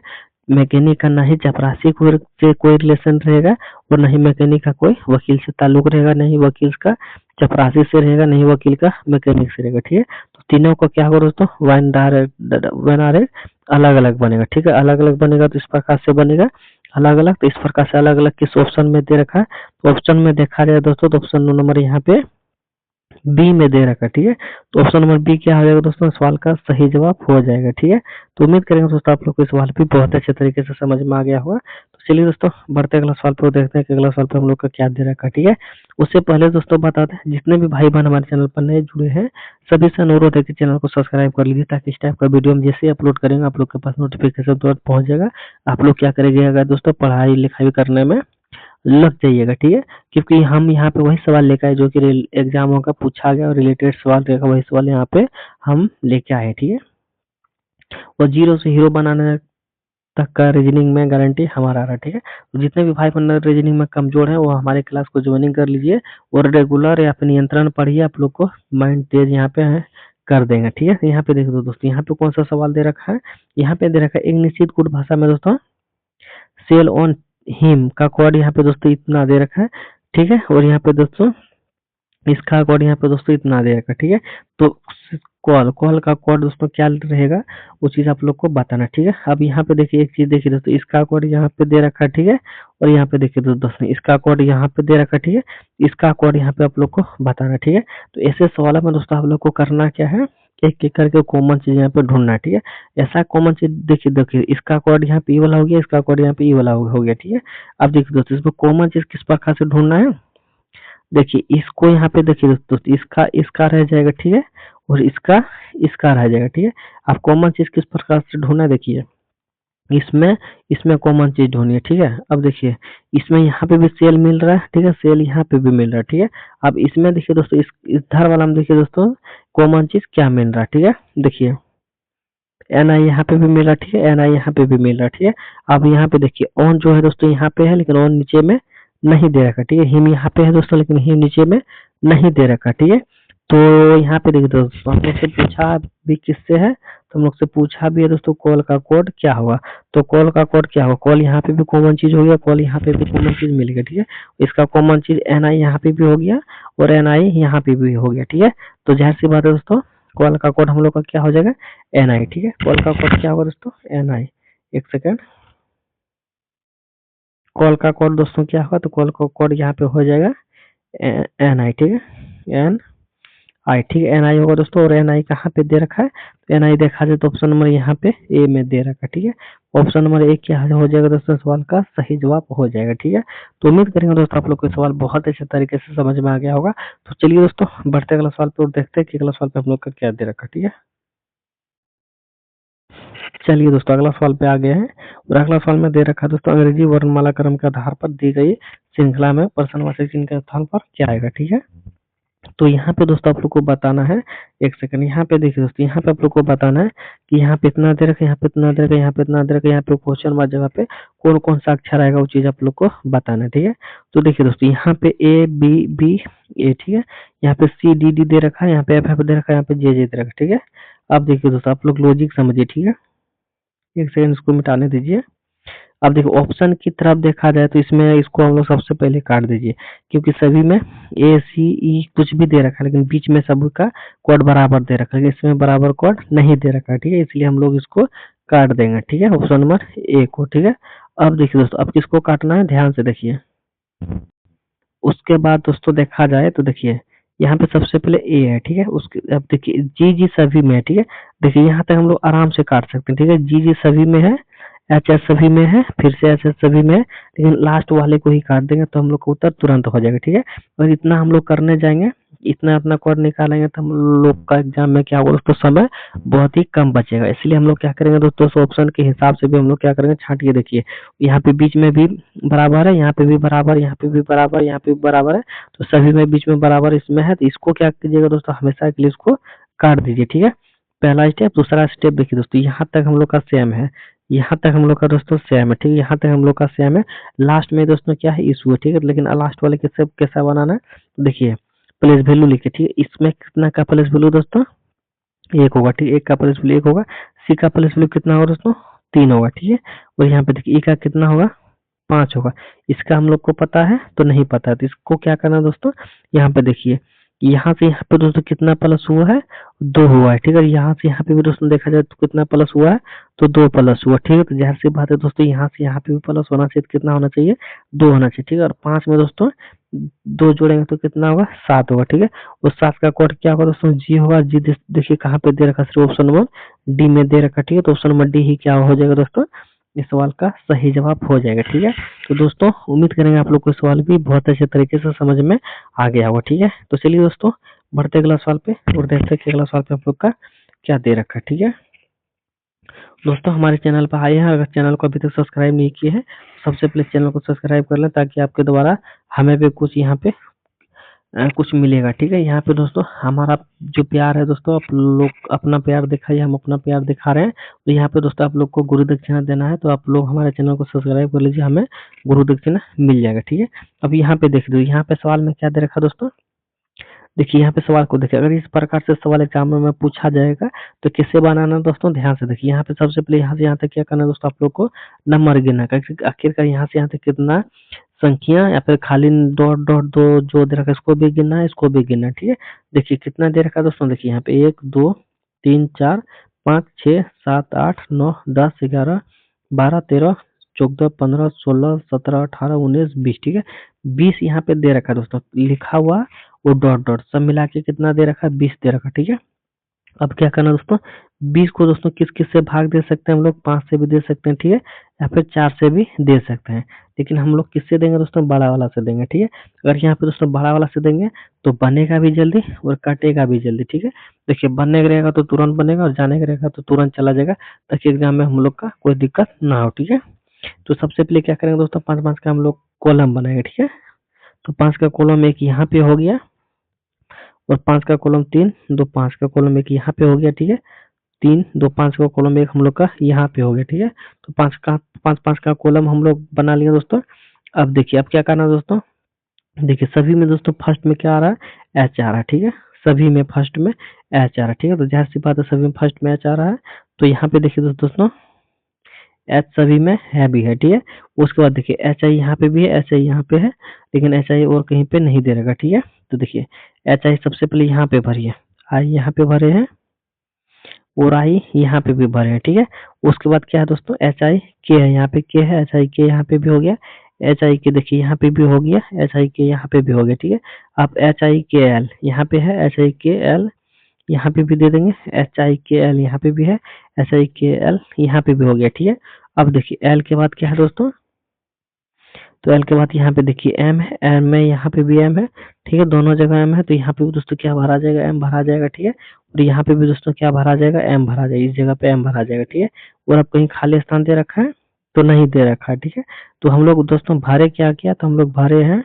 मैकेनिक का ना ही चपरासी से कोई रिलेशन रहेगा, और नहीं मैकेनिक का कोई वकील से ताल्लुक रहेगा, नहीं वकील का चपरासी से रहेगा, नहीं वकील का मैकेनिक से रहेगा, ठीक है। तो तीनों को क्या होगा दोस्तों, वन आर अलग अलग बनेगा, ठीक है। अलग अलग बनेगा तो इस प्रकार से बनेगा अलग अलग, तो इस प्रकार से अलग अलग किस ऑप्शन में दे रखा है, तो ऑप्शन में देखा जाए दोस्तों तो ऑप्शन नंबर यहाँ पे बी में दे रखा है, ठीक है। तो ऑप्शन नंबर बी क्या हो जाएगा दोस्तों, सवाल का सही जवाब हो जाएगा, ठीक है। तो उम्मीद करेंगे दोस्तों आप लोग को इस सवाल भी बहुत अच्छे तरीके से समझ में आ गया होगा। तो चलिए दोस्तों बढ़ते अगला सवाल पर देखते हैं कि अगला सवाल पर हम लोग का क्या दे रखा है, ठीक है। उससे पहले दोस्तों बताते हैं जितने भी भाई बहन हमारे चैनल पर नए जुड़े हैं सभी से अनुरोध है कि चैनल को सब्सक्राइब कर लीजिए, ताकि इस टाइप का वीडियो हम जैसे अपलोड करेंगे आप लोग के पास नोटिफिकेशन तुरंत पहुंच जाएगा। आप लोग क्या करेंगे अगर दोस्तों पढ़ाई लिखाई करने में लग जाइएगा, ठीक है। क्योंकि हम यहाँ पे वही सवाल लेकर आए जो कि एग्जामों का पूछा गया, और रिलेटेड सवाल रहेगा, वही सवाल यहाँ पे हम लेके आए, ठीक है। और जीरो से हीरो बनाना तक का रीजनिंग में गारंटी हमारा रहा। ठीक है, तो जितने भी भाई बहन रीजनिंग में कमजोर हैं वो हमारे क्लास को ज्वाइनिंग कर लीजिए और रेगुलर या फिर नियंत्रण पढ़िए, आप लोग को माइंड तेज यहाँ पे है कर देंगे। ठीक है, यहाँ पे देखो दोस्तों, यहाँ पे कौन सा सवाल दे रखा है, यहाँ पे दे रखा है एक निश्चित गुण भाषा में दोस्तों सेल ऑन हिम का कोड यहाँ पे दोस्तों इतना दे रखा है। ठीक है, और यहाँ पे दोस्तों इसका कोड यहाँ पे दोस्तों इतना दे रखा है। ठीक है, तो कॉल कॉल का कोड दोस्तों क्या रहेगा वो चीज आप लोग को बताना। ठीक है, अब यहाँ पे देखिए एक चीज देखिए दोस्तों, इसका कोड यहाँ पे दे रखा है। ठीक है, और यहाँ पे देखिए दोस्तों इसका कोड यहाँ पे दे रखा है। ठीक है, इसका कोड यहाँ पे आप लोग को बताना। ठीक है, तो ऐसे सवाल में दोस्तों आप लोग को करना क्या है, एक एक करके कॉमन चीज यहाँ पे ढूंढना है। ठीक है, ऐसा कॉमन चीज देखिए देखिए इसका कोड यहाँ पे ई वाला हो गया, इसका कोड यहाँ पे ई वाला हो गया। ठीक है, अब देखिए दोस्तों इसमें कॉमन चीज किस प्रकार से ढूंढना है, देखिए इसको यहाँ पे देखिए दोस्तों इसका इसका रह जाएगा। ठीक है, और इसका इसका रह जाएगा। ठीक है, आप कॉमन चीज किस प्रकार से ढूंढना है, देखिए इसमें इसमें कॉमन चीज ढूंढिए। ठीक है, अब देखिए इसमें यहाँ पे भी सेल मिल रहा है। ठीक है, सेल यहाँ पे भी मिल रहा है। ठीक है, अब इसमें देखिए दोस्तों इस धर वाला में देखिए दोस्तों कॉमन चीज क्या मिल रहा है। ठीक है, देखिए एन आई यहाँ पे भी मिल रहा है। ठीक है, एन आई यहाँ पे भी मिल रहा है। ठीक है, अब यहाँ पे देखिए ऑन जो है दोस्तों यहाँ पे है, लेकिन ऑन नीचे में नहीं दे रखा। ठीक है, हिम यहाँ पे है दोस्तों, लेकिन हिम नीचे में नहीं दे रखा। ठीक है, तो यहाँ पे देखिए दोस्तों हम लोग से पूछा भी किससे है, तो हम लोग से पूछा भी है दोस्तों कॉल का कोड क्या होगा। तो कॉल का कोड क्या होगा, कॉल यहाँ पे भी कॉमन चीज हो गया, कॉल यहाँ पे भी कॉमन चीज मिल गया। ठीक है, इसका कॉमन चीज एन आई यहाँ पे भी हो गया और एन आई यहाँ पे भी हो गया। ठीक है, तो जाहिर सी बात है दोस्तों कॉल का कोड हम लोग का क्या हो जाएगा, एन आई। ठीक है, कॉल का कोड क्या होगा दोस्तों, एन आई। एक सेकेंड, कॉल का कोड दोस्तों क्या होगा, तो कॉल का कोड यहाँ पे हो जाएगा एन आई। ठीक है, एन आई। ठीक है, एन आई होगा दोस्तों, और एन आई कहाँ पे दे रखा है, तो एन आई देखा जाए तो ऑप्शन नंबर यहाँ पे ए में दे रखा है। ठीक है, ऑप्शन नंबर ए क्या हो जाएगा दोस्तों, सवाल का सही जवाब हो जाएगा। ठीक है, तो उम्मीद करेंगे दोस्तों आप लोग को सवाल बहुत अच्छे तरीके से समझ में आ गया होगा। तो चलिए दोस्तों बढ़ते अगला सवाल पे और देखते हैं कि अगला सवाल पे हम लोग का क्या दे रखा है। ठीक है, चलिए दोस्तों अगला सवाल पे आ गए हैं, और अगला सवाल में दे रखा है दोस्तों अंग्रेजी वर्णमाला क्रम के आधार पर दी गई श्रृंखला में प्रश्नवाचक चिन्ह के स्थान पर क्या आएगा। ठीक है, तो यहाँ पे दोस्तों आप लोग को बताना है, एक सेकंड यहाँ पे देखिए दोस्तों, यहाँ पे आप लोग को बताना है कि यहाँ पे इतना दे रखा है, यहाँ पे इतना दे रखा है, यहाँ पे इतना दे रखा है, यहाँ पे क्वेश्चन मार्क जगह पे कौन कौन सा अक्षर आएगा वो चीज आप लोग को बताना है। ठीक है, तो देखिए दोस्तों यहाँ पे ए बी बी ए, ठीक है, यहाँ पे सी डी डी दे रखा है, यहाँ पे एफ एफ दे रखा है, यहाँ पे जे जे दे रखा है। ठीक है, अब देखिए दोस्तों आप लोग लॉजिक समझिए। ठीक है, एक सेकंड इसको मिटाने दीजिए। अब देखो ऑप्शन की तरफ देखा जाए तो इसमें इसको हम लोग सबसे पहले काट दीजिए, क्योंकि सभी में ए सी ई कुछ भी दे रखा है, लेकिन बीच में सभी का कोड बराबर दे रखा है, इसमें बराबर कोड नहीं दे रखा है। ठीक है, इसलिए हम लोग इसको काट देंगे। ठीक है, ऑप्शन नंबर ए को। ठीक है, अब देखिए दोस्तों अब किसको काटना है, ध्यान से देखिए। उसके बाद दोस्तों देखा जाए तो देखिए यहाँ पे सबसे पहले ए है। ठीक है, उसके अब देखिए जी जी सभी में है। ठीक है, देखिए यहाँ तक हम लोग आराम से काट सकते हैं। ठीक है, जी जी सभी में है, एच एच सभी में है, फिर से एच एच सभी में है, लेकिन लास्ट वाले को ही काट देंगे तो हम लोग का उत्तर तुरंत हो जाएगा। ठीक है, और इतना हम लोग करने जाएंगे, इतना अपना कोड निकालेंगे तो हम लोग का एग्जाम में क्या होगा दोस्तों, समय बहुत ही कम बचेगा। इसलिए हम लोग क्या करेंगे दोस्तों, ऑप्शन के हिसाब से भी हम लोग क्या करेंगे, छांट के देखिए यहाँ पे बीच में भी बराबर है, यहाँ पे भी बराबर, यहाँ पे भी बराबर, यहाँ पे भी बराबर है, तो सभी में बीच में बराबर इसमें है, तो इसको क्या कीजिएगा दोस्तों, हमेशा के लिए इसको काट दीजिए। ठीक है, पहला स्टेप। दूसरा स्टेप देखिए दोस्तों यहाँ तक हम लोग का सेम है, यहाँ तक हम लोग का दोस्तों सेम है। ठीक है, यहाँ तक हम लोग का सेम है, लास्ट में दोस्तों क्या है, इशू है। ठीक है, लेकिन लास्ट वाले कैसे कैसा बनाना है, तो देखिए प्लेस वैल्यू लिखिए। ठीक है, इसमें कितना का प्लेस वैल्यू दोस्तों, एक होगा। ठीक है, एक का प्लेस वैल्यू एक होगा, सी का प्लेस वैल्यू कितना होगा दोस्तों, 3 होगा। ठीक है, और यहाँ पे देखिए ई का कितना होगा, 5 होगा। इसका हम लोग को पता है तो नहीं पता है, तो इसको क्या करना है दोस्तों, यहाँ पे देखिए यहाँ से यहाँ पे दोस्तों कितना प्लस हुआ है, 2 हुआ है। ठीक है, यहाँ से यहाँ पे भी दोस्तों देखा जाए तो कितना प्लस हुआ है, तो 2 प्लस हुआ। ठीक है, तो जाहिर सी बात है दोस्तों यहाँ से यहाँ पे भी प्लस होना चाहिए, तो कितना होना चाहिए, 2 होना चाहिए। ठीक है, और 5 में दोस्तों 2 जोड़ेंगे तो कितना होगा, 7 होगा। ठीक है, और 7 का कोड क्या होगा दोस्तों, जी होगा। जी देखिए कहाँ पे दे रखा है, सिर्फ ऑप्शन नंबर डी में दे रखा। ठीक है, तो ऑप्शन नंबर डी ही क्या हो जाएगा दोस्तों, इस सवाल का सही जवाब हो जाएगा। ठीक है, तो दोस्तों उम्मीद करेंगे आप लोग को सवाल भी बहुत अच्छे तरीके से समझ में आ गया होगा। ठीक है, तो चलिए दोस्तों बढ़ते अगला सवाल पे और देखते हैं कि अगला सवाल पे आप लोग का क्या दे रखा है। ठीक है, दोस्तों हमारे चैनल पर आए हैं, अगर चैनल को अभी तक सब्सक्राइब नहीं किए हैं सबसे पहले चैनल को सब्सक्राइब कर लें, ताकि आपके द्वारा हमें भी कुछ यहाँ पे कुछ मिलेगा। ठीक है, यहाँ पे दोस्तों हमारा जो प्यार है दोस्तों, आप लोग अपना प्यार दिखाइए, हम अपना प्यार दिखा रहे हैं। तो यहाँ पे दोस्तों आप लोग को गुरु दक्षिणा देना है, तो आप लोग हमारे चैनल को सब्सक्राइब कर लीजिए, हमें गुरु दक्षिणा मिल जाएगा। ठीक है, अब यहाँ पे देख लो, यहाँ पे सवाल में क्या दे रखा दोस्तों, देखिए यहाँ पे सवाल को देखिए, अगर इस प्रकार से सवाल एग्जाम में पूछा जाएगा तो किससे बनाना है दोस्तों, ध्यान से देखिए। यहाँ पे सबसे पहले यहाँ से यहाँ तक क्या करना है दोस्तों, आप लोग को नंबर गिनना है, आखिरकार यहाँ से यहाँ तक कितना संख्या या फिर खाली डॉट डॉट दो जो दे रखा है इसको भी गिनना है, इसको भी गिनना है। ठीक है, देखिए कितना दे रखा है दोस्तों, देखिए यहाँ पे 1 2 3 4 5 6 7 8 9 10 11 12 13 14 15 16 17 18 19 20। ठीक है, 20 यहाँ पे दे रखा है दोस्तों, लिखा हुआ वो डॉट डॉट सब मिला के कितना दे रखा है, 20 दे रखा है। ठीक है, अब क्या करना दोस्तों, 20 को दोस्तों किस किस से भाग दे सकते हैं हम लोग, 5 से भी दे सकते हैं। ठीक है, या फिर 4 से भी दे सकते हैं, लेकिन हम लोग किससे देंगे दोस्तों, बड़ा वाला से देंगे। ठीक है, अगर यहाँ पे दोस्तों बड़ा वाला से देंगे तो बनेगा भी जल्दी और कटेगा भी जल्दी। ठीक है, देखिए बनने का रहेगा तो तुरंत बनेगा और जाने का रहेगा तो तुरंत चला जाएगा, ताकि एग्जाम में हम लोग का कोई दिक्कत ना हो। ठीक है, तो सबसे पहले क्या करेंगे दोस्तों, 5 5 का हम लोग कॉलम बनाएंगे। ठीक है, तो 5 का कॉलम एक यहाँ पे हो गया और 5 का कॉलम 3 2 5 का कॉलम एक यहाँ पे हो गया। ठीक है, 3 2 5 का कॉलम एक हम लोग का यहाँ पे हो गया। ठीक है, तो 5 का कॉलम हम लोग बना लिया दोस्तों। अब देखिए अब क्या करना है दोस्तों, देखिए सभी में दोस्तों फर्स्ट में क्या आ रहा है, एच आ रहा है। ठीक है, सभी में फर्स्ट में एच आ रहा है। ठीक है, तो जाहिर सी बात है सभी में फर्स्ट में एच आ रहा है, तो यहाँ पे देखिए दोस्तों एच सभी में है भी है। ठीक है, उसके बाद देखिए एच आई यहाँ पे भी है, एच आई यहाँ पे है, लेकिन एच आई और कहीं पे नहीं दे रखा। ठीक है, तो देखिए एच आई सबसे पहले यहाँ पे भरिए, आई यहाँ पे भरे हैं और आई यहाँ पे भी भरे हैं। ठीक है, उसके बाद क्या है दोस्तों, एच आई के है, यहाँ पे के है, एच आई के यहाँ पे भी हो गया, एच आई के देखिए यहाँ पे भी हो गया, एच आई के यहाँ पे भी हो गया। ठीक है, अब एच आई के एल यहाँ पे है, एच आई के एल यहाँ पे भी दे देंगे, एच आई के एल यहाँ पे भी है, एच आई के एल यहाँ पे भी हो गया। ठीक है, अब देखिए एल के बाद क्या है दोस्तों, तो एल के बाद यहाँ पे देखिए एम है, एम में यहाँ पे भी एम है। ठीक है, दोनों जगह एम है, तो यहाँ पे भी दोस्तों क्या भरा जाएगा, एम भरा जाएगा। ठीक है, और यहाँ पे भी दोस्तों क्या भरा जाएगा, एम भरा जाएगा, इस जगह पे एम भरा जाएगा। ठीक है, और अब कहीं खाली स्थान दे रखा है तो नहीं दे रखा है। ठीक है, तो हम लोग दोस्तों भरे क्या किया, तो हम लोग भरे हैं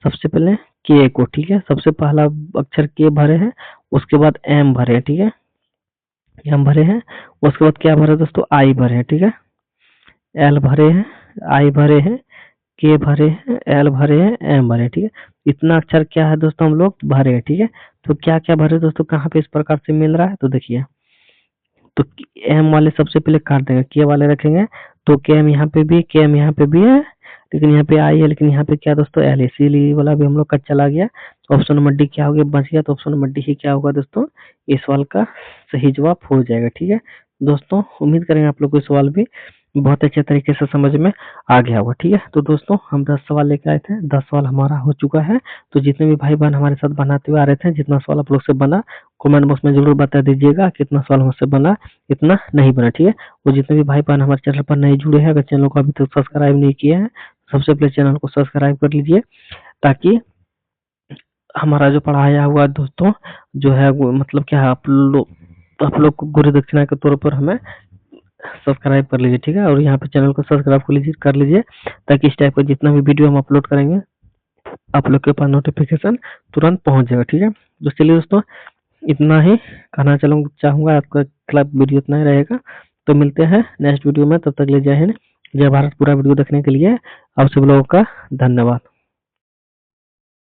सबसे पहले के को। ठीक है, सबसे पहला अक्षर के भरे हैं, उसके बाद एम भरे हैं। ठीक है, एम भरे हैं, उसके बाद क्या भरे दोस्तों, आई भरे हैं। ठीक है, एल भरे हैं, आई भरे हैं, के भरे हैं, एल भरे हैं, एम भरे हैं। ठीक है, इतना अक्षर क्या है दोस्तों हम लोग भरे हैं। ठीक है, तो क्या क्या भरे दोस्तों, कहाँ पे इस प्रकार से मिल रहा है, तो देखिए तो एम वाले सबसे पहले काट देंगे, के वाले रखेंगे, तो के एम यहाँ पे भी, के एम यहाँ पे भी है, लेकिन यहाँ पे आई है, लेकिन यहाँ पे क्या दोस्तों एल, इसीलिए वाला भी हम लोग का चला गया। तो ऑप्शन नंबर डी क्या हो गया, बच गया, तो ऑप्शन नंबर डी ही क्या होगा दोस्तों, इस सवाल का सही जवाब हो जाएगा। ठीक है दोस्तों, उम्मीद करेंगे आप लोग को सवाल भी बहुत अच्छे तरीके से समझ में आ गया होगा। ठीक है, तो दोस्तों हम 10 सवाल लेके आए थे, 10 सवाल हमारा हो चुका है। तो जितने भी भाई बहन हमारे साथ बनाते हुए आ रहे थे, जितना सवाल आप लोग से बना कमेंट बॉक्स में जरूर बता दीजिएगा कितना सवाल मुझसे बना, कितना नहीं बना। ठीक है, और जितने भी भाई बहन हमारे चैनल पर नहीं जुड़े हैं, अगर चैनल को अभी तक सब्सक्राइब नहीं किए हैं, सबसे पहले चैनल को सब्सक्राइब कर लीजिए, ताकि हमारा जो पढ़ाया हुआ दोस्तों जो है वो मतलब क्या है, आप लोग को गुरु दक्षिणा के तौर पर हमें सब्सक्राइब कर लीजिए। ठीक है, और यहाँ पे चैनल को सब्सक्राइब कर लीजिए, ताकि इस टाइप का जितना भी वीडियो हम अपलोड करेंगे आप लोग के पास नोटिफिकेशन तुरंत पहुंच जाएगा। ठीक है, तो चलिए दोस्तों इतना ही कहना चाहूंगा, आपका क्लब वीडियो इतना ही रहेगा। तो मिलते हैं नेक्स्ट वीडियो में, तब तक ले जय हिंद जय भारत। पूरा वीडियो देखने के लिए आप सब लोगों का धन्यवाद।